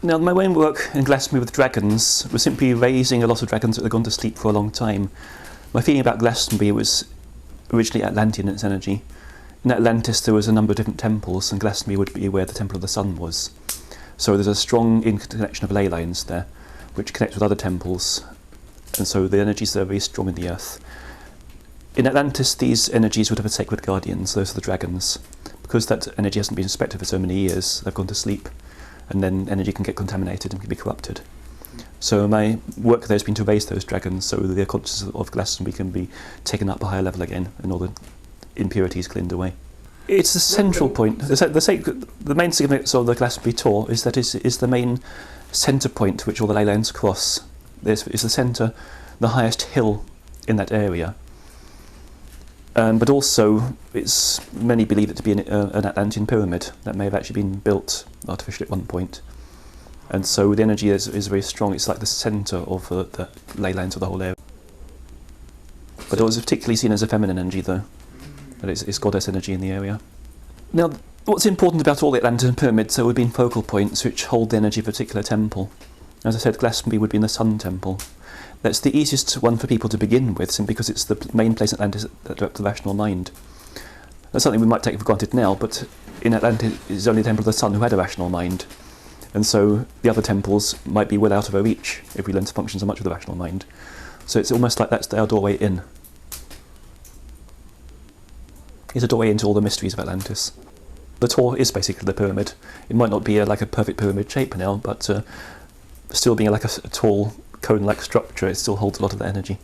Now, my main work in Glastonbury with dragons was simply raising a lot of dragons that had gone to sleep for a long time. My feeling about Glastonbury was originally Atlantian in its energy. In Atlantis there was a number of different temples, and Glastonbury would be where the Temple of the Sun was. So there's a strong interconnection of ley lines there, which connect with other temples, and so the energies there are very strong in the earth. In Atlantis, these energies would have a sacred guardians, those are the dragons. Because that energy hasn't been respected for so many years, they've gone to sleep, and then energy can get contaminated and can be corrupted. So my work there has been to raise those dragons so the consciousness of Glastonbury can be taken up a higher level again and all the impurities cleaned away. It's the central point. The main significance of the Glastonbury Tor is that it is the main centre point which all the ley lines cross. It's the centre, the highest hill in that area. But also, many believe it to be an Atlantean pyramid that may have actually been built artificially at one point. And so the energy is very strong. It's like the centre of the ley lines of the whole area. But it was particularly seen as a feminine energy, though. But it's goddess energy in the area. Now, what's important about all the Atlantean pyramids, there would have been focal points which hold the energy of a particular temple. As I said, Glastonbury would be in the Sun Temple. That's the easiest one for people to begin with, simply because it's the main place in Atlantis that directs the rational mind. That's something we might take for granted now, but in Atlantis it's only the Temple of the Sun who had a rational mind. And so the other temples might be well out of our reach if we learn to function so much with the rational mind. So it's almost like that's our doorway in. It's a doorway into all the mysteries of Atlantis. The Tor is basically the pyramid. It might not be like a perfect pyramid shape now, but still being like a tall cone-like structure, it still holds a lot of the energy.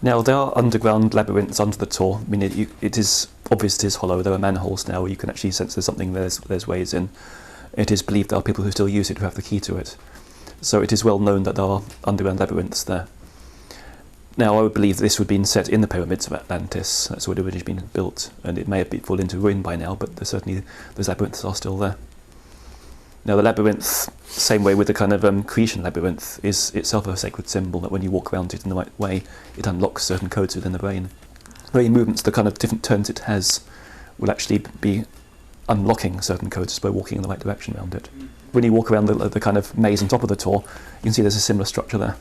Now, there are underground labyrinths under the Tor. I mean, it is obvious it is hollow. There are manholes now where you can actually sense there's something, there's ways in. It is believed there are people who still use it, who have the key to it. So it is well known that there are underground labyrinths there. Now, I would believe this would have been set in the pyramids of Atlantis. That's what it would have been built, and it may have fallen into ruin by now, but certainly those labyrinths are still there. Now, the labyrinth, same way with the kind of Cretan labyrinth, is itself a sacred symbol that when you walk around it in the right way, it unlocks certain codes within the brain. The very movements, the kind of different turns it has, will actually be unlocking certain codes just by walking in the right direction around it. When you walk around the kind of maze on top of the Tor, you can see there's a similar structure there.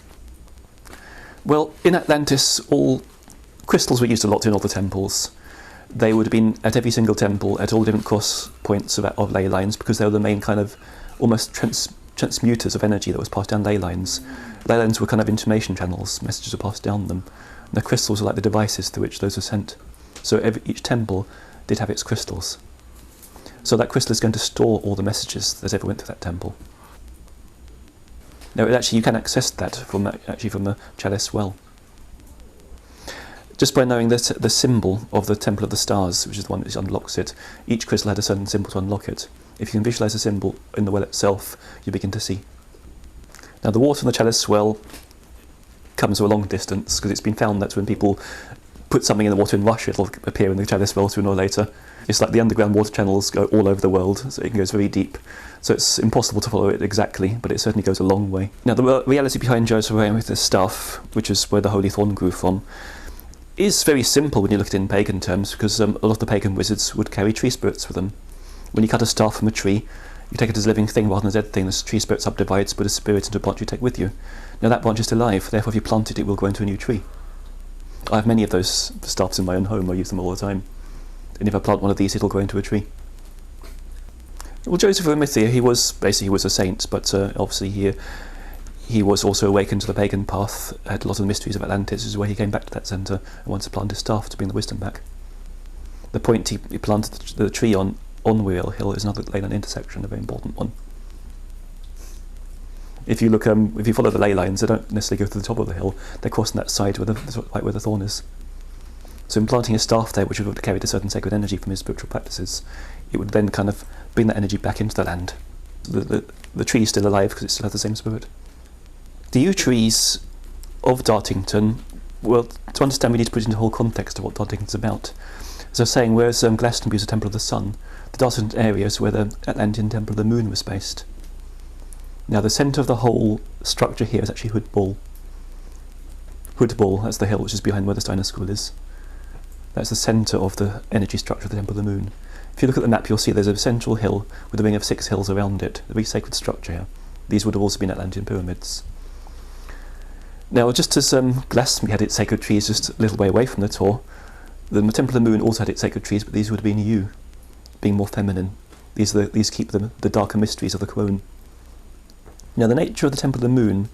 Well, in Atlantis, all crystals were used a lot in all the temples. They would have been at every single temple at all different cross points of ley lines, because they were the main kind of almost transmuters of energy that was passed down ley lines. Ley lines were kind of information channels, messages were passed down them. And the crystals were like the devices through which those were sent. So each temple did have its crystals. So that crystal is going to store all the messages that ever went through that temple. Now, actually, you can access that from the chalice well. Just by knowing the symbol of the Temple of the Stars, which is the one which unlocks it, each crystal had a certain symbol to unlock it. If you can visualise the symbol in the well itself, you begin to see. Now, the water in the chalice well comes from a long distance, because it's been found that when people put something in the water and rush, it'll appear in the chalice well sooner or later. It's like the underground water channels go all over the world, so it goes very deep. So it's impossible to follow it exactly, but it certainly goes a long way. Now, the reality behind Joseph with this staff, which is where the Holy Thorn grew from, is very simple when you look at it in pagan terms, because a lot of the pagan wizards would carry tree spirits with them. When you cut a staff from a tree, you take it as a living thing rather than a dead thing. The tree spirit subdivides, put a spirit into a branch you take with you. Now, that branch is still alive, therefore if you plant it, it will grow into a new tree. I have many of those staffs in my own home. I use them all the time. And if I plant one of these, it'll grow into a tree. Well, Joseph of Arimathea, he was a saint, but obviously he was also awakened to the pagan path, had a lot of the mysteries of Atlantis, is where he came back to that centre and wanted to plant his staff to bring the wisdom back. The point he planted the tree on Wheel Hill is another ley line intersection, a very important one. If you look, if you follow the ley lines, they don't necessarily go to the top of the hill, they're crossing that side right where the thorn is. So in planting a staff there, which would have carried a certain sacred energy from his spiritual practices, it would then kind of bring that energy back into the land. The tree is still alive because it still has the same spirit. The yew trees of Dartington, well, to understand we need to put it into the whole context of what Dartington's about. As I was saying, whereas Glastonbury is a temple of the sun, the Dartington area is where the Atlantean temple of the moon was based. Now, the centre of the whole structure here is actually Hood Ball. Hood Ball, that's the hill which is behind where the Steiner School is. That's the centre of the energy structure of the Temple of the Moon. If you look at the map, you'll see there's a central hill with a ring of 6 hills around it, a very sacred structure here. These would have also been Atlantean pyramids. Now, just as Glastonbury had its sacred trees just a little way away from the Tor, the Temple of the Moon also had its sacred trees, but these would have been you, being more feminine. These keep the darker mysteries of the Crone. Now, the nature of the Temple of the Moon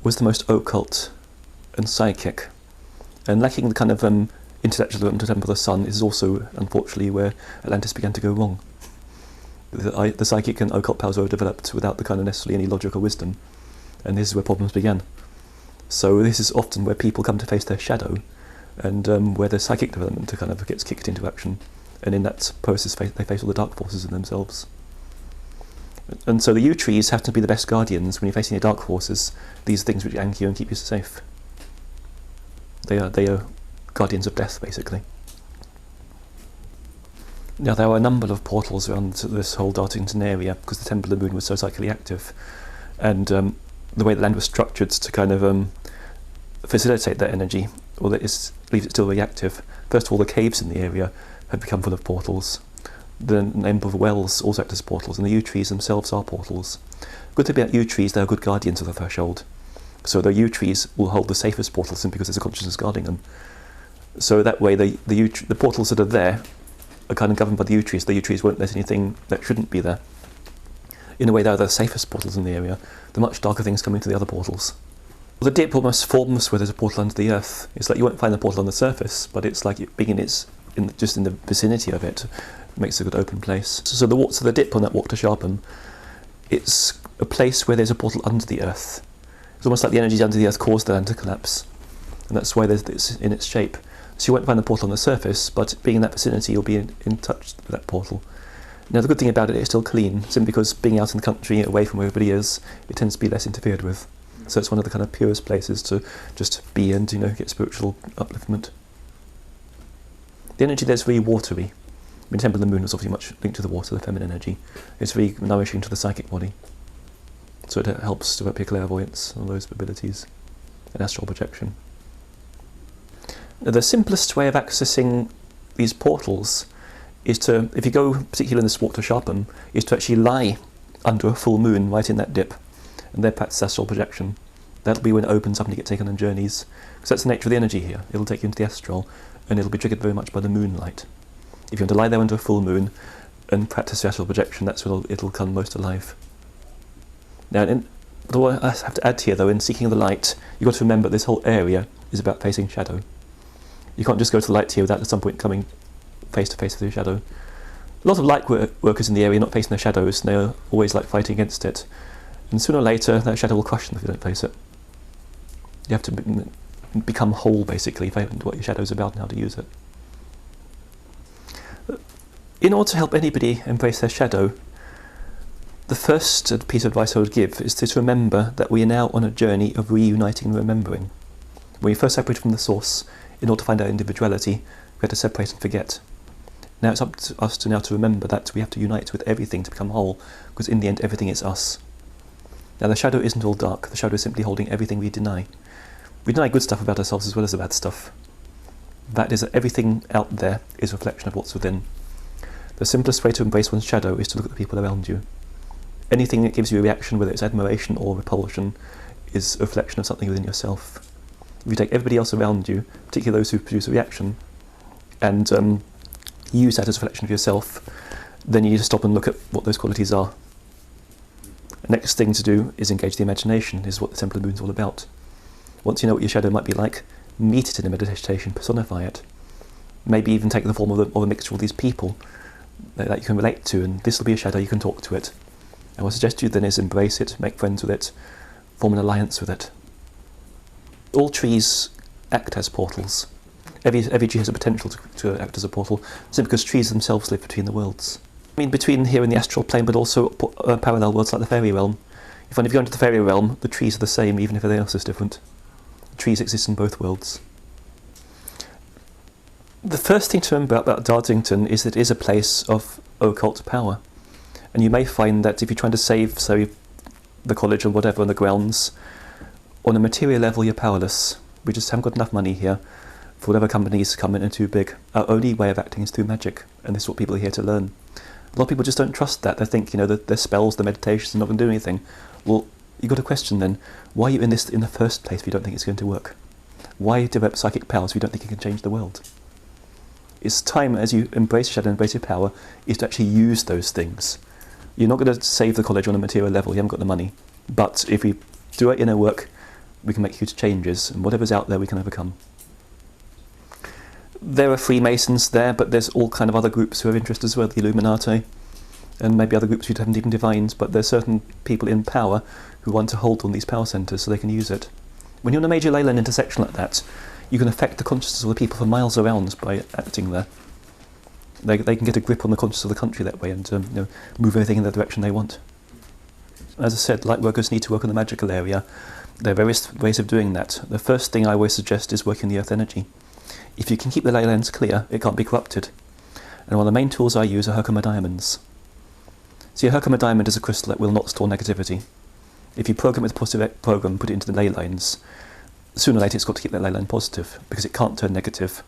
was the most occult and psychic, and lacking the kind of intellectual development of the Temple of the Sun is also, unfortunately, where Atlantis began to go wrong. The psychic and occult powers were developed without the kind of necessarily any logical wisdom, and this is where problems began. So this is often where people come to face their shadow, and where their psychic development kind of gets kicked into action, and in that process they face all the dark forces in themselves. And so the yew trees have to be the best guardians when you're facing the dark forces, these things which anchor you and keep you safe. They are guardians of death, basically. Now, there are a number of portals around this whole Dartington area, because the Temple of the Moon was so psychically active, and the way the land was structured to kind of facilitate that energy, or that leaves it still very active. First of all, the caves in the area have become full of portals. The number of wells also act as portals, and the yew trees themselves are portals. Good thing about yew trees, they are good guardians of the threshold. So the yew trees will hold the safest portals simply because there's a consciousness guarding them. So that way, the portals that are there are kind of governed by the yew trees. The yew trees won't let anything that shouldn't be there. In a way, they're the safest portals in the area. The much darker things come into the other portals. The dip almost forms where there's a portal under the earth. It's like you won't find the portal on the surface, but it's like being just in the vicinity of it makes a good open place. So the dip on that walk to Sharpham, it's a place where there's a portal under the earth. It's almost like the energies under the earth cause the land to collapse, and that's why it's in its shape. So you won't find the portal on the surface, but being in that vicinity, you'll be in touch with that portal. Now, the good thing about it, it's still clean, simply because being out in the country, away from where everybody is, it tends to be less interfered with. So it's one of the kind of purest places to just be and, get spiritual upliftment. The energy there's very watery. I mean, Temple of the Moon is obviously much linked to the water, the feminine energy. It's very nourishing to the psychic body. So it helps develop your clairvoyance and those abilities, and astral projection. Now, the simplest way of accessing these portals is to, if you go particularly in this walk to Sharpham, is to actually lie under a full moon right in that dip, and then practice astral projection. That'll be when it opens up and you get taken on journeys, because that's the nature of the energy here. It'll take you into the astral, and it'll be triggered very much by the moonlight. If you want to lie there under a full moon and practice astral projection, that's when it'll come most alive. Now, what I have to add here, though, in seeking the light, you've got to remember this whole area is about facing shadow. You can't just go to the light here without at some point coming face to face with your shadow. A lot of light workers in the area are not facing their shadows, and they're always fighting against it. And sooner or later, that shadow will crush them if you don't face it. You have to become whole, basically, find what your shadow's about and how to use it. In order to help anybody embrace their shadow, the first piece of advice I would give is to remember that we are now on a journey of reuniting and remembering. When we first separated from the source, in order to find our individuality, we had to separate and forget. Now it's up to us to remember that we have to unite with everything to become whole, because in the end everything is us. Now the shadow isn't all dark, the shadow is simply holding everything we deny. We deny good stuff about ourselves as well as the bad stuff. That is that everything out there is a reflection of what's within. The simplest way to embrace one's shadow is to look at the people around you. Anything that gives you a reaction, whether it's admiration or repulsion, is a reflection of something within yourself. If you take everybody else around you, particularly those who produce a reaction, and use that as a reflection of yourself, then you need to stop and look at what those qualities are. The next thing to do is engage the imagination, is what the Temple of the Moon is all about. Once you know what your shadow might be like, meet it in a meditation, personify it. Maybe even take the form of a mixture of these people that you can relate to, and this will be a shadow, you can talk to it. And what I suggest to you then is embrace it, make friends with it, form an alliance with it. All trees act as portals. Every tree has a potential to act as a portal, simply because trees themselves live between the worlds. I mean, between here and the astral plane, but also parallel worlds like the fairy realm. You find if you go into the fairy realm, the trees are the same, even if everything else is different. Trees exist in both worlds. The first thing to remember about Dartington is that it is a place of occult power. And you may find that if you're trying to save, say, the college or whatever on the grounds, on a material level you're powerless. We just haven't got enough money here for whatever companies come in and too big. Our only way of acting is through magic, and this is what people are here to learn. A lot of people just don't trust that. They think, that their spells, the meditations are not going to do anything. Well, you've got to question then, why are you in this in the first place if you don't think it's going to work? Why develop psychic powers if you don't think you can change the world? It's time, as you embrace shadow and embrace your power, is to actually use those things. You're not going to save the college on a material level, you haven't got the money. But if we do our inner work, we can make huge changes, and whatever's out there we can overcome. There are Freemasons there, but there's all kind of other groups who have interest as well, the Illuminati, and maybe other groups who haven't even divined, but there's certain people in power who want to hold on these power centres so they can use it. When you're in a major ley line intersection like that, you can affect the consciousness of the people for miles around by acting there. They can get a grip on the consciousness of the country that way and move everything in the direction they want. As I said, light workers need to work on the magical area. There are various ways of doing that. The first thing I always suggest is working the earth energy. If you can keep the ley lines clear, it can't be corrupted. And one of the main tools I use are Herkimer diamonds. See, a Herkimer diamond is a crystal that will not store negativity. If you program it with a positive program, put it into the ley lines, sooner or later it's got to keep that ley line positive, because it can't turn negative.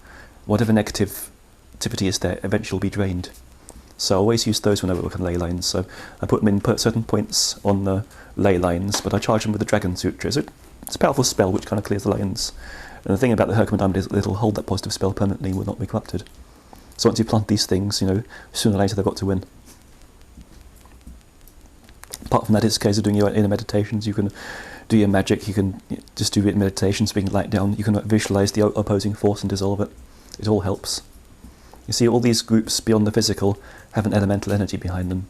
Whatever negativity is there eventually will be drained. So I always use those when I work on ley lines. So I put them in certain points on the ley lines, but I charge them with the Dragon Sutra. So it's a powerful spell which kind of clears the lines. And the thing about the Herkimer diamond is that it'll hold that positive spell permanently and will not be corrupted. So once you plant these things, sooner or later they've got to win. Apart from that, it's a case of doing your inner meditations. You can do your magic, you can just do meditations, bring light down, you can visualise the opposing force and dissolve it. It all helps. You see, all these groups beyond the physical have an elemental energy behind them.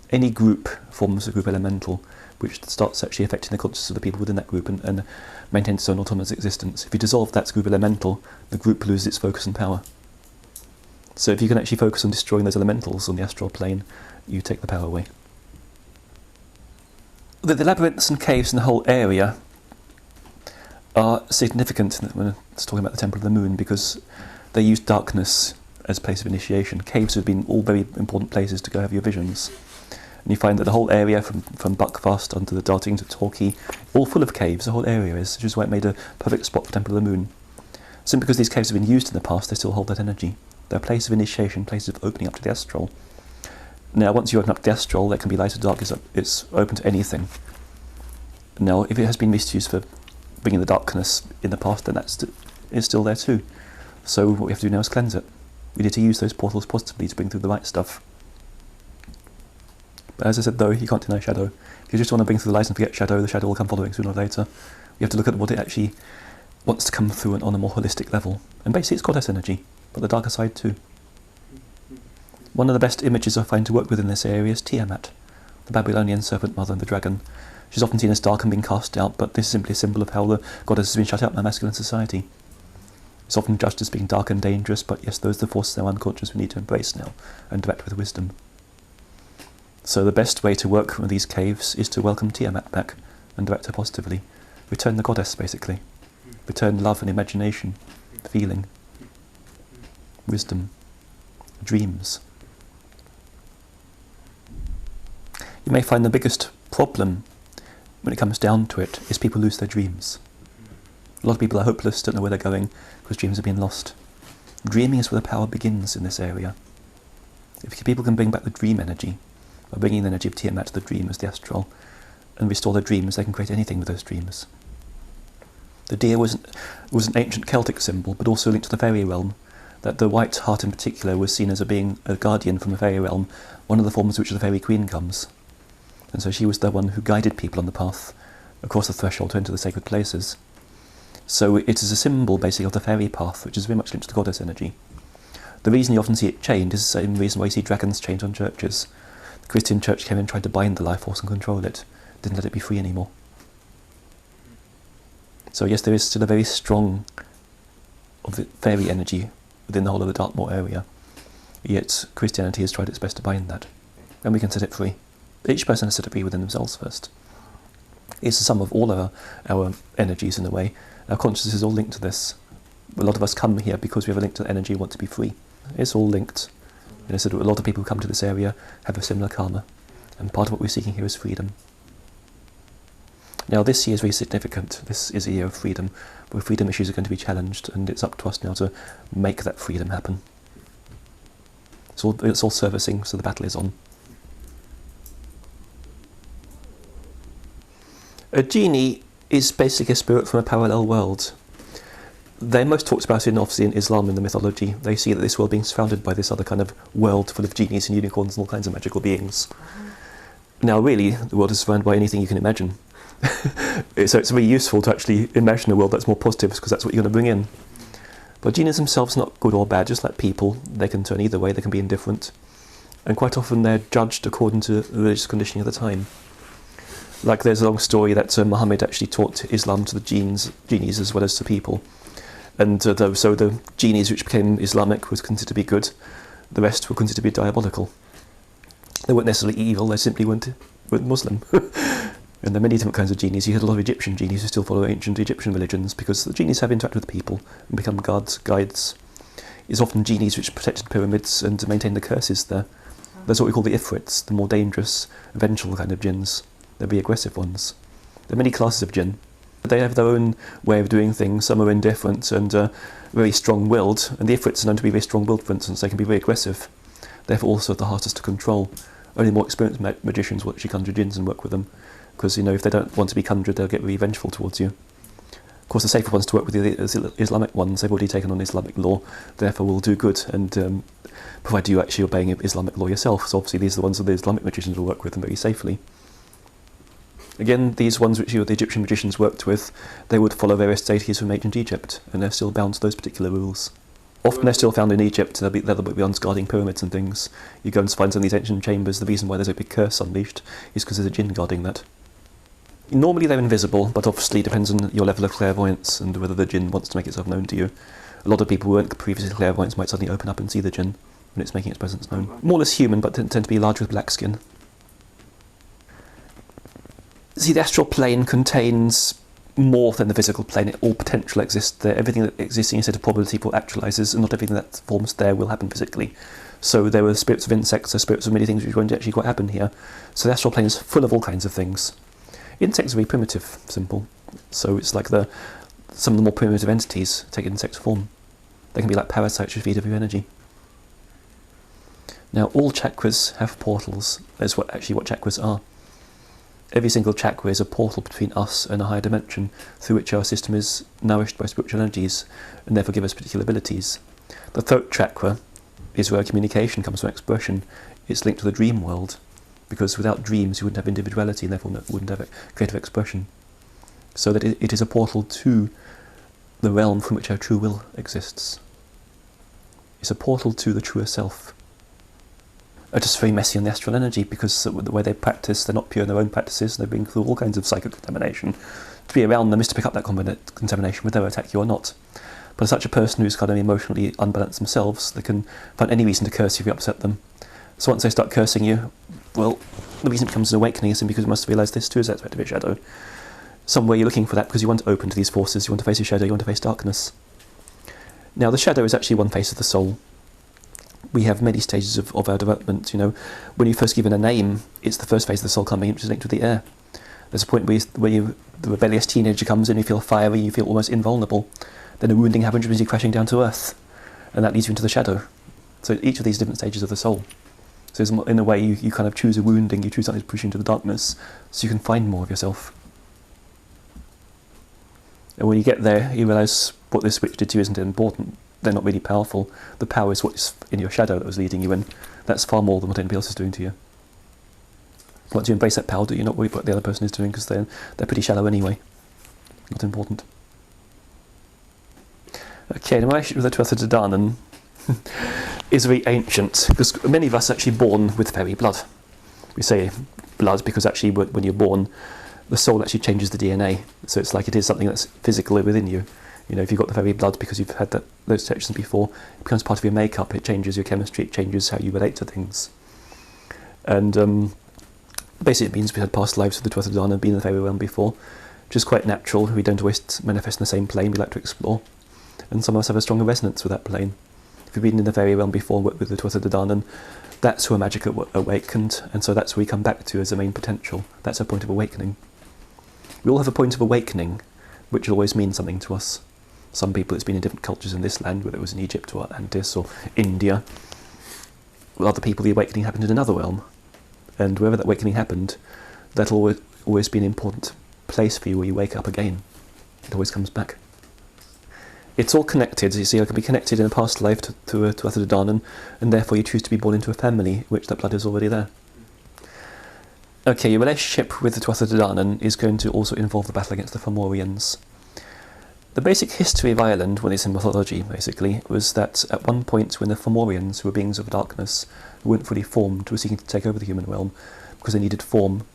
Any group forms a group elemental, which starts actually affecting the consciousness of the people within that group and maintains its own autonomous existence. If you dissolve that group elemental, the group loses its focus and power. So if you can actually focus on destroying those elementals on the astral plane, you take the power away. The labyrinths and caves in the whole area are significant when it's talking about the Temple of the Moon, because they use darkness as a place of initiation. Caves have been all very important places to go have your visions. And you find that the whole area from Buckfast onto the Dartington to Torquay, all full of caves, the whole area is, which is why it made a perfect spot for Temple of the Moon. Simply because these caves have been used in the past, they still hold that energy. They're a place of initiation, places of opening up to the astral. Now, once you open up the astral, that can be light or dark, it's open to anything. Now, if it has been misused for bringing the darkness in the past, then it's still there too. So what we have to do now is cleanse it. We need to use those portals positively to bring through the right stuff. But as I said though, you can't deny shadow. If you just want to bring through the light and forget shadow, the shadow will come following sooner or later. You have to look at what it actually wants to come through on a more holistic level. And basically it's goddess energy, but the darker side too. One of the best images I find to work with in this area is Tiamat, the Babylonian serpent mother and the dragon. She's often seen as dark and being cast out, but this is simply a symbol of how the goddess has been shut out by masculine society. It's often judged as being dark and dangerous, but yes, those are the forces in our unconscious we need to embrace now and direct with wisdom. So the best way to work with these caves is to welcome Tiamat back and direct her positively. Return the goddess, basically. Return love and imagination, feeling, wisdom, dreams. You may find the biggest problem when it comes down to it is people lose their dreams. A lot of people are hopeless, don't know where they're going because dreams have been lost. Dreaming is where the power begins in this area. If people can bring back the dream energy, by bringing the energy of Tiamat to the dream as the astral, and restore their dreams, they can create anything with those dreams. The deer was an ancient Celtic symbol, but also linked to the fairy realm, that the white hart in particular was seen as being a guardian from the fairy realm, one of the forms in which the fairy queen comes. And so she was the one who guided people on the path across the threshold to enter the sacred places. So it is a symbol, basically, of the fairy path, which is very much linked to the goddess energy. The reason you often see it chained is the same reason why you see dragons chained on churches. The Christian church came in and tried to bind the life force and control it, didn't let it be free anymore. So yes, there is still a very strong of the fairy energy within the whole of the Dartmoor area, yet Christianity has tried its best to bind that, and we can set it free. Each person has to set it free within themselves first. It's the sum of all of our energies in a way. Our consciousness is all linked to this. A lot of us come here because we have a link to energy and want to be free. It's all linked. So a lot of people who come to this area have a similar karma, and part of what we're seeking here is freedom. Now this year is very significant. This is a year of freedom, where freedom issues are going to be challenged, and it's up to us now to make that freedom happen. It's all servicing, so the battle is on. A genie is basically a spirit from a parallel world. They're most talked about obviously in Islam, in the mythology. They see that this world being surrounded by this other kind of world full of genies and unicorns and all kinds of magical beings. Now really, the world is surrounded by anything you can imagine. So it's very useful to actually imagine a world that's more positive, because that's what you're going to bring in. But genies themselves are not good or bad, just like people. They can turn either way, they can be indifferent. And quite often they're judged according to the religious conditioning of the time. Like there's a long story that Muhammad actually taught Islam to the genies as well as to people. And so the genies which became Islamic was considered to be good, the rest were considered to be diabolical. They weren't necessarily evil, they simply weren't Muslim. And there are many different kinds of genies. You had a lot of Egyptian genies who still follow ancient Egyptian religions, because the genies have interacted with people and become guides. It's often genies which protected pyramids and maintained the curses there. That's what we call the ifrits, the more dangerous, vengeful kind of jinns. They'll be aggressive ones. There are many classes of jinn. They have their own way of doing things. Some are indifferent and very strong-willed, and the ifrits are known to be very strong-willed, for instance. They can be very aggressive. Therefore also the hardest to control. Only more experienced magicians will actually conjure jinns and work with them, because if they don't want to be conjured, they'll get very vengeful towards you. Of course, the safer ones to work with are the Islamic ones. They've already taken on Islamic law, therefore will do good, and provided you actually obeying Islamic law yourself. So obviously these are the ones that the Islamic magicians will work with them very safely. Again, these ones which the Egyptian magicians worked with, they would follow various deities from ancient Egypt, and they're still bound to those particular rules. Often they're still found in Egypt. They're the ones guarding pyramids and things. You go and find some of these ancient chambers. The reason why there's a big curse unleashed is because there's a jinn guarding that. Normally they're invisible, but obviously it depends on your level of clairvoyance and whether the jinn wants to make itself known to you. A lot of people who weren't previously clairvoyants might suddenly open up and see the jinn when it's making its presence known. More or less human, but tend to be large with black skin. See, the astral plane contains more than the physical plane. All potential exists there. Everything that exists in a set of probability pool actualises, and not everything that forms there will happen physically. So there were spirits of insects, there are spirits of many things which won't actually quite happen here. So the astral plane is full of all kinds of things. Insects are very primitive, simple. So it's like some of the more primitive entities take insect form. They can be like parasites which feed off your energy. Now all chakras have portals. That's what chakras are. Every single chakra is a portal between us and a higher dimension through which our system is nourished by spiritual energies and therefore give us particular abilities. The Throat Chakra is where communication comes from, expression. It's linked to the dream world, because without dreams you wouldn't have individuality and therefore wouldn't have creative expression. So that it is a portal to the realm from which our true will exists. It's a portal to the truer self. Are just very messy on the astral energy, because the way they practice, they're not pure in their own practices, they've been through all kinds of psychic contamination. To be around them is to pick up that contamination, whether they attack you or not. But as such a person who's kind of emotionally unbalanced themselves, they can find any reason to curse you if you upset them. So once they start cursing you, well, the reason it becomes an awakening is because you must realise this too is an aspect of your shadow. Somewhere you're looking for that because you want to open to these forces, you want to face your shadow, you want to face darkness. Now the shadow is actually one face of the soul. We have many stages of our development. When you're first given a name, it's the first phase of the soul coming, which is linked with the air. There's a point where the rebellious teenager comes in, you feel fiery, you feel almost invulnerable. Then a wounding happens, which means you're crashing down to earth, and that leads you into the shadow. So each of these different stages of the soul. So in a way, you kind of choose a wounding, you choose something to push you into the darkness, so you can find more of yourself. And when you get there, you realise what this switch did to you isn't important. They're not really powerful. The power is what's in your shadow that was leading you in. That's far more than what anybody else is doing to you. Once you embrace that power, you're not worried about what the other person is doing, because they're pretty shallow anyway. Not important. Okay, now my relationship with the Tuatha de Danann is very ancient, because many of us are actually born with fairy blood. We say blood because actually when you're born, the soul actually changes the DNA. So it's like it is something that's physically within you. If you've got the fairy blood because you've had those sections before, it becomes part of your makeup, it changes your chemistry, it changes how you relate to things. And basically it means we had past lives with the Tuatha de Danann and been in the fairy realm before, which is quite natural. We don't always manifest in the same plane, we like to explore. And some of us have a stronger resonance with that plane. If you've been in the fairy realm before and worked with the Tuatha de Danann, that's where magic awakened, and so that's where we come back to as the main potential. That's our point of awakening. We all have a point of awakening, which will always mean something to us. Some people it's been in different cultures in this land, whether it was in Egypt or Atlantis or India. With other people, the awakening happened in another realm. And wherever that awakening happened, that'll always be an important place for you where you wake up again. It always comes back. It's all connected. You see, I can be connected in a past life to Tuatha de Danann, and therefore you choose to be born into a family in which that blood is already there. Okay, your relationship with the Tuatha de Danann is going to also involve the battle against the Frimorians. The basic history of Ireland, when it's in mythology, basically, was that at one point when the Frimorians, who were beings of darkness, who weren't fully formed, were seeking to take over the human realm because they needed form,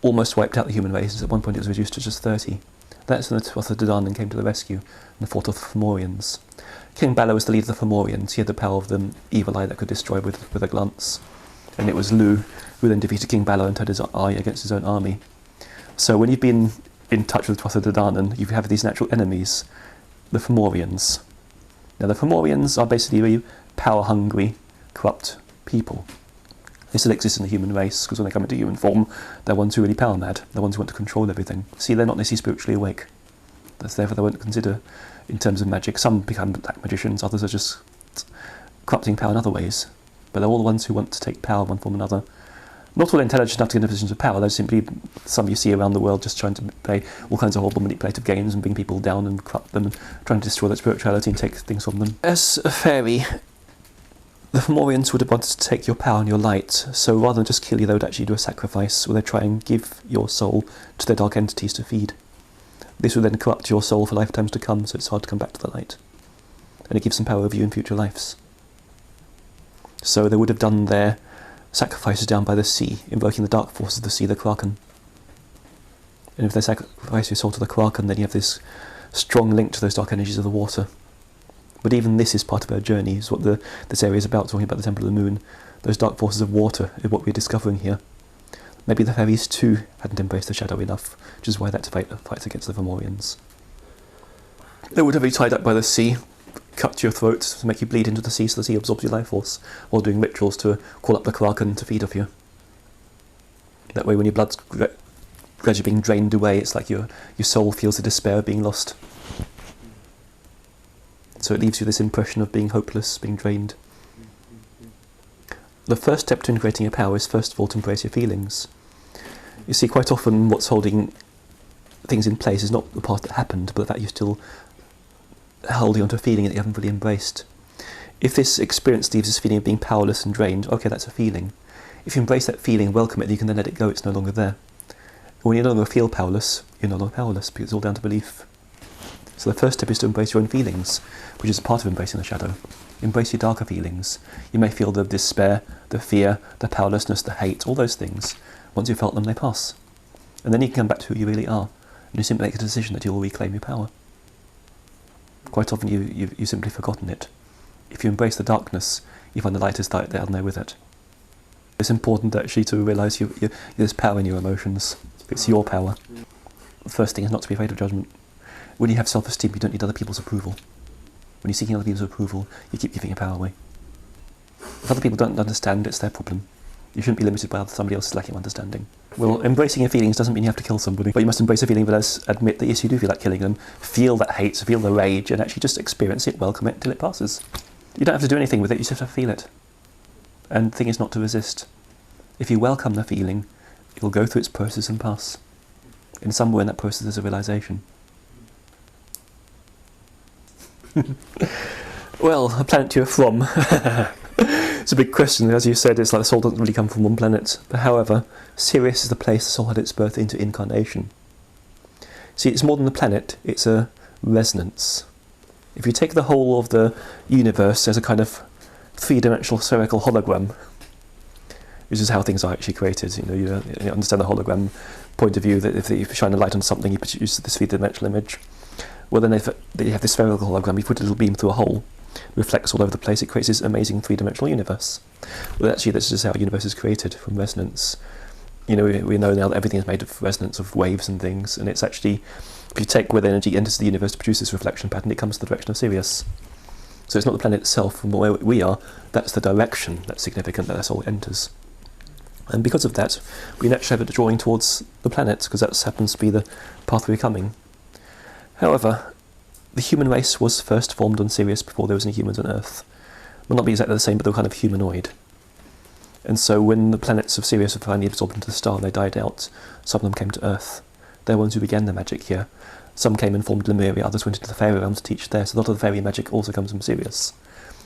almost wiped out the human race. At one point it was reduced to just 30. That's when the Tuatha de Danann came to the rescue and fought off the Frimorians. King Balor was the leader of the Frimorians. He had the power of the evil eye that could destroy with a glance. And it was Lu who then defeated King Balor and turned his eye against his own army. So when you've been in touch with Tuatha de Danann, you have these natural enemies, the Frimorians. Now the Frimorians are basically really power-hungry, corrupt people. They still exist in the human race, because when they come into human form, they're ones who are really power-mad. They're ones who want to control everything. See, they're not necessarily spiritually awake. Therefore they won't consider, in terms of magic, some become black magicians, others are just corrupting power in other ways. But they're all the ones who want to take power in one form or another. Not all intelligent enough to get into positions of power. There's simply some you see around the world just trying to play all kinds of horrible manipulative games and bring people down and corrupt them and trying to destroy their spirituality and take things from them. As a fairy, the Frimorians would have wanted to take your power and your light, so rather than just kill you, they would actually do a sacrifice where they try and give your soul to their dark entities to feed. This would then corrupt your soul for lifetimes to come, so it's hard to come back to the light. And it gives them power over you in future lives. So they would have done their sacrifices down by the sea, invoking the dark forces of the sea, the Kraken. And if they sacrifice your soul to the Kraken, then you have this strong link to those dark energies of the water. But even this is part of our journey, is what this area is about, talking about the Temple of the Moon. Those dark forces of water is what we're discovering here. Maybe the fairies too hadn't embraced the shadow enough, which is why that fight against the Frimorians. They would have you tied up by the sea, cut to your throat to make you bleed into the sea so the sea absorbs your life force, while doing rituals to call up the Kraken to feed off you. That way when your blood's gradually being drained away, it's like your soul feels the despair of being lost. So it leaves you this impression of being hopeless, being drained. The first step to integrating your power is first of all to embrace your feelings. You see, quite often what's holding things in place is not the part that happened, but the fact you're still holding onto a feeling that you haven't fully embraced. If this experience leaves this feeling of being powerless and drained, okay, that's a feeling. If you embrace that feeling, welcome it, you can then let it go, it's no longer there. When you no longer feel powerless, you're no longer powerless, because it's all down to belief. So the first step is to embrace your own feelings, which is a part of embracing the shadow. Embrace your darker feelings. You may feel the despair, the fear, the powerlessness, the hate, all those things. Once you've felt them, they pass. And then you can come back to who you really are, and you simply make a decision that you'll reclaim your power. Quite often you've simply forgotten it. If you embrace the darkness, you find the light is down there with it. It's important actually to realise there's power in your emotions. It's your power. The first thing is not to be afraid of judgment. When you have self-esteem, you don't need other people's approval. When you're seeking other people's approval, you keep giving your power away. If other people don't understand, it's their problem. You shouldn't be limited by somebody else's lack of understanding. Well, embracing your feelings doesn't mean you have to kill somebody, but you must embrace a feeling, but admit that yes, you do feel like killing them, feel that hate, feel the rage, and actually just experience it, welcome it, till it passes. You don't have to do anything with it, you just have to feel it. And the thing is not to resist. If you welcome the feeling, it will go through its process and pass. In somewhere in that process there's a realisation. Well, a planet you're from. It's a big question. As you said, it's like the soul doesn't really come from one planet. But however, Sirius is the place the soul had its birth into incarnation. See, it's more than a planet, it's a resonance. If you take the whole of the universe as a kind of three-dimensional spherical hologram, which is how things are actually created, you understand the hologram point of view, that if you shine a light on something, you produce this three-dimensional image. Well, then if you have this spherical hologram, you put a little beam through a hole, reflects all over the place, it creates this amazing three-dimensional universe. Well, actually, this is how the universe is created, from resonance. We know now that everything is made of resonance of waves and things, and it's actually, if you take where the energy enters the universe to produce this reflection pattern, it comes to the direction of Sirius. So it's not the planet itself, from where we are, that's the direction that's significant that soul enters. And because of that, we naturally have it drawing towards the planet, because that happens to be the path we're coming. However, the human race was first formed on Sirius before there was any humans on Earth. Well, not be exactly the same, but they were kind of humanoid. And so when the planets of Sirius were finally absorbed into the star and they died out, some of them came to Earth. They're ones who began the magic here. Some came and formed Lemuria, others went into the fairy realm to teach there, so a lot of the fairy magic also comes from Sirius.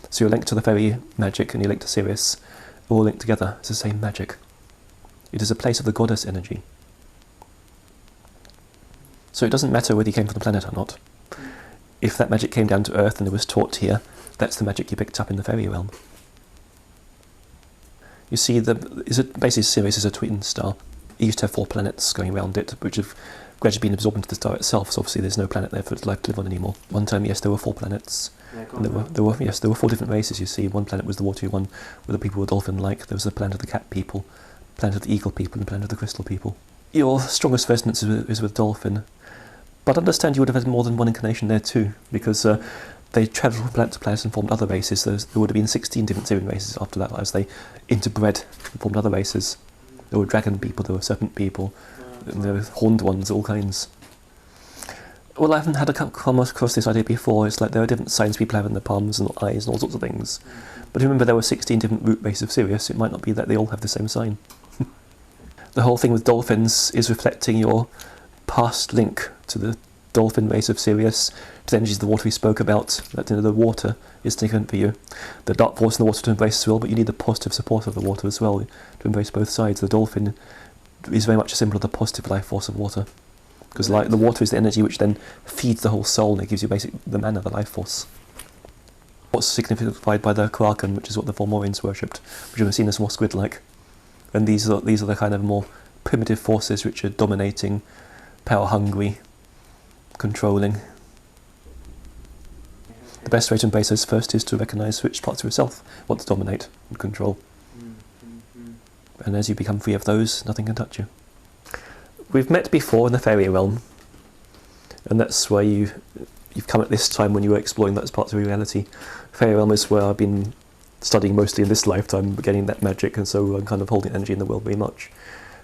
So you're linked to the fairy magic and you're linked to Sirius, all linked together. It's the same magic. It is a place of the goddess energy. So it doesn't matter whether you came from the planet or not. If that magic came down to Earth and it was taught here, that's the magic you picked up in the fairy realm. You see, basically Sirius is a twin star. It used to have 4 planets going around it, which have gradually been absorbed into the star itself, so obviously there's no planet there for its life to live on anymore. One time, yes, there were 4 planets. And there were 4 different races, you see. One planet was the watery one, where the people were dolphin-like. There was the planet of the cat people, planet of the eagle people, and the planet of the crystal people. Your strongest resonance is with dolphin. But understand you would have had more than one incarnation there too, because they travelled from planet to planet and formed other races. There would have been 16 different Sirian races after that, as they interbred and formed other races. There were dragon people, there were serpent people, and there were horned ones, all kinds. Well, I haven't had come across this idea before. It's like there are different signs people have in their palms and eyes and all sorts of things. But remember, there were 16 different root races of Sirius. It might not be that they all have the same sign. The whole thing with dolphins is reflecting your past link to the dolphin race of Sirius, to the energies of the water we spoke about, that the water is significant for you. The dark force in the water to embrace as well, but you need the positive support of the water as well to embrace both sides. The dolphin is very much a symbol of the positive life force of water, because like the water is the energy which then feeds the whole soul and it gives you the mana, the life force. What's signified by the Kraken, which is what the Frimorians worshipped, which are seen as more squid-like. And these are the kind of more primitive forces which are dominating, power-hungry, controlling. The best way to embrace those first is to recognise which parts of yourself want to dominate and control. And as you become free of those, nothing can touch you. We've met before in the fairy realm, and that's why you've come at this time when you were exploring those parts of reality. Fairy realm is where I've been studying mostly in this lifetime, getting that magic, and so I'm kind of holding energy in the world very much.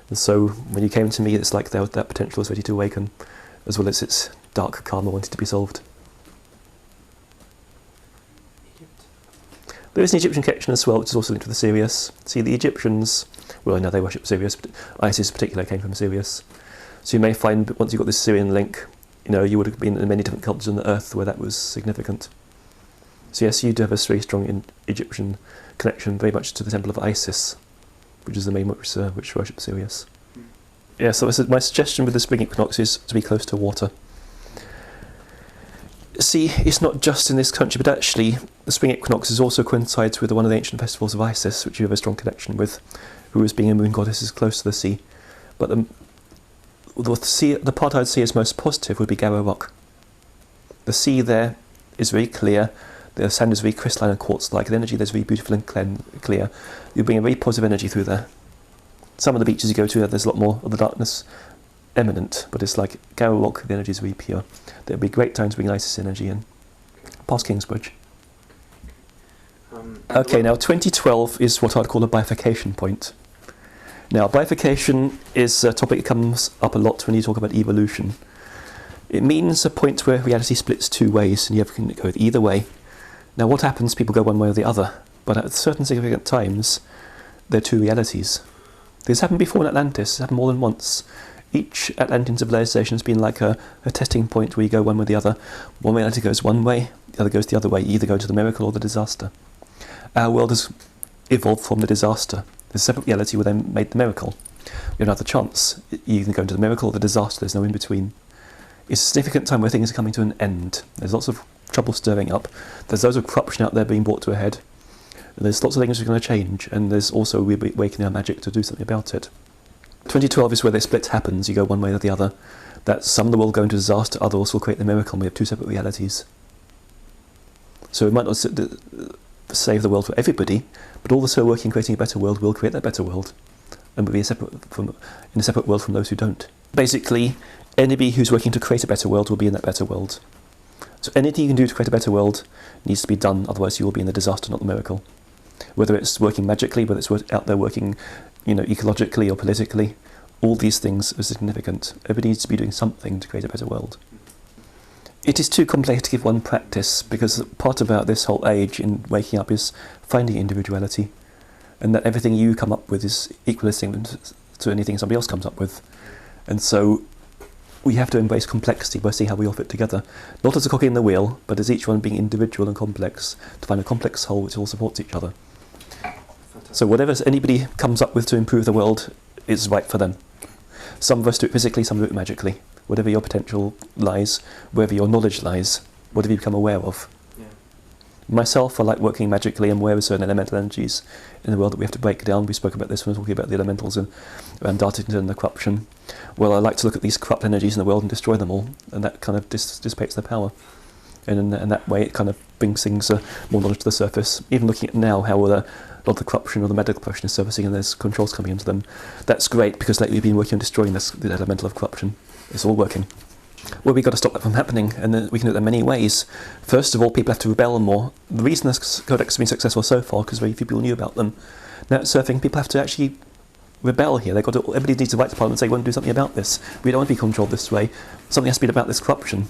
And so when you came to me, it's like that potential is ready to awaken, as well as its dark karma wanted to be solved. There is an Egyptian connection as well, which is also linked with the Sirius. See, the Egyptians, well, I know they worship Sirius, but Isis in particular came from Sirius. So you may find that once you've got this Syrian link, you would have been in many different cultures on the earth where that was significant. So yes, you do have a very strong Egyptian connection, very much to the temple of Isis, which is the main which worships Sirius. Yeah, so my suggestion with the spring equinox is to be close to water. See, it's not just in this country, but actually the spring equinox is also coincides with one of the ancient festivals of Isis, which you have a strong connection with, who as being a moon goddess is close to the sea. But the part I'd see as most positive would be Garrow Rock. The sea there is very clear, the sand is very crystalline and quartz-like, the energy there's very beautiful and clear. You bring a very positive energy through there. Some of the beaches you go to, there's a lot more of the darkness eminent, but it's like Garrow Rock, the energy is really pure. There'd be a great time to bring Isis energy in. Past Kingsbridge. Okay, now 2012 is what I'd call a bifurcation point. Now, bifurcation is a topic that comes up a lot when you talk about evolution. It means a point where reality splits 2 ways, and you can go either way. Now, what happens? People go one way or the other, but at certain significant times, there are 2 realities. This happened before in Atlantis. It's happened more than once. Each Atlantean civilization has been like a testing point where you go one way or the other. One reality goes one way, the other goes the other way. You either go to the miracle or the disaster. Our world has evolved from the disaster. There's a separate reality where they made the miracle. You have another chance. You either go into the miracle or the disaster. There's no in between. It's a significant time where things are coming to an end. There's lots of trouble stirring up. There's loads of corruption out there being brought to a head. And there's lots of things that are going to change. And there's also we're awakening our magic to do something about it. 2012 is where the split happens. You go one way or the other. That some of the world go into disaster, others will create the miracle, and we have 2 separate realities. So we might not save the world for everybody, but all the who are working creating a better world will create that better world, and will be in a separate world from those who don't. Basically, anybody who's working to create a better world will be in that better world. So anything you can do to create a better world needs to be done, otherwise you will be in the disaster, not the miracle. Whether it's working magically, whether it's out there working ecologically or politically, all these things are significant. Everybody needs to be doing something to create a better world. It is too complex to give one practice, because part about this whole age in waking up is finding individuality, and that everything you come up with is equal to anything somebody else comes up with. And so we have to embrace complexity by seeing how we all fit together. Not as a cog in the wheel, but as each one being individual and complex, to find a complex whole which all supports each other. Fantastic. So whatever anybody comes up with to improve the world is right for them. Some of us do it physically, some do it magically. Whatever your potential lies, wherever your knowledge lies, whatever you become aware of. Yeah. Myself, I like working magically and aware of certain elemental energies in the world that we have to break down. We spoke about this when we were talking about the elementals around Dartington and the corruption. Well, I like to look at these corrupt energies in the world and destroy them all, and that kind of dissipates their power. And in that way, it kind of brings things more knowledge to the surface. Even looking at now how a lot of the corruption or the medical corruption is surfacing and there's controls coming into them, that's great because lately we've been working on destroying the elemental of corruption. It's all working. Well, we've got to stop that from happening, and we can do it in many ways. First of all, people have to rebel more. The reason this codex has been successful so far because very few people knew about them. Now at surfing, people have to actually rebel here. Everybody needs to write to Parliament and say, we want to do something about this. We don't want to be controlled this way. Something has to be about this corruption.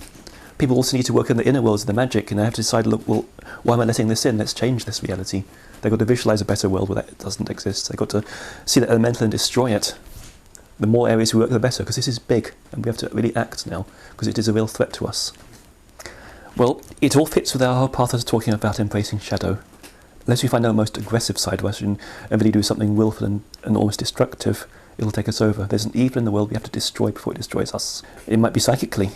People also need to work in the inner worlds of the magic, and they have to decide, look, well, why am I letting this in? Let's change this reality. They've got to visualise a better world where that doesn't exist. They've got to see that elemental and destroy it. The more areas we work, the better, because this is big, and we have to really act now, because it is a real threat to us. Well, it all fits with our whole path of talking about embracing shadow. Unless we find our most aggressive side of us and really do something willful and almost destructive, it'll take us over. There's an evil in the world we have to destroy before it destroys us. It might be psychically.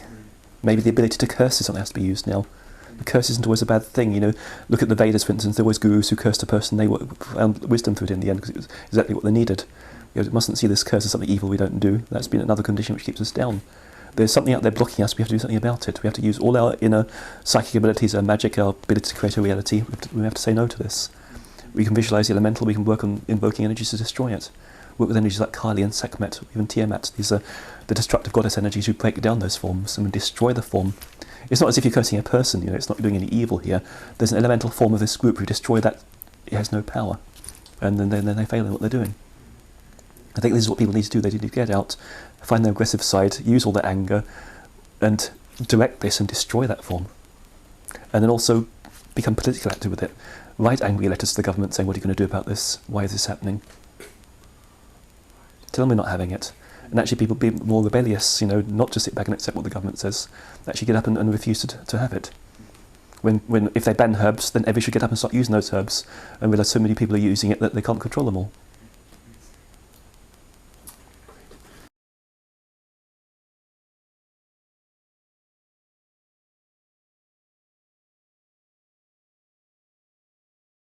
Maybe the ability to curse is something that has to be used now. The curse isn't always a bad thing, you know. Look at the Vedas, for instance. There were gurus who cursed a person, they found wisdom through it in the end, because it was exactly what they needed. You know, we mustn't see this curse as something evil we don't do. That's been another condition which keeps us down. There's something out there blocking us, we have to do something about it. We have to use all our inner psychic abilities, our magic, our ability to create a reality. We have to say no to this. We can visualise the elemental, we can work on invoking energies to destroy it. Work with energies like Kali and Sekhmet, or even Tiamat. These are the destructive goddess energies who break down those forms and destroy the form. It's not as if you're cursing a person, you know, it's not doing any evil here. There's an elemental form of this group who destroy that, it has no power. And then they fail in what they're doing. I think this is what people need to do. They need to get out, find their aggressive side, use all their anger, and direct this and destroy that form. And then also become politically active with it. Write angry letters to the government saying, what are you going to do about this? Why is this happening? Tell them we're not having it. And actually people be more rebellious, you know, not just sit back and accept what the government says. Actually get up and refuse to have it. If they ban herbs, then everybody should get up and start using those herbs and realise so many people are using it that they can't control them all.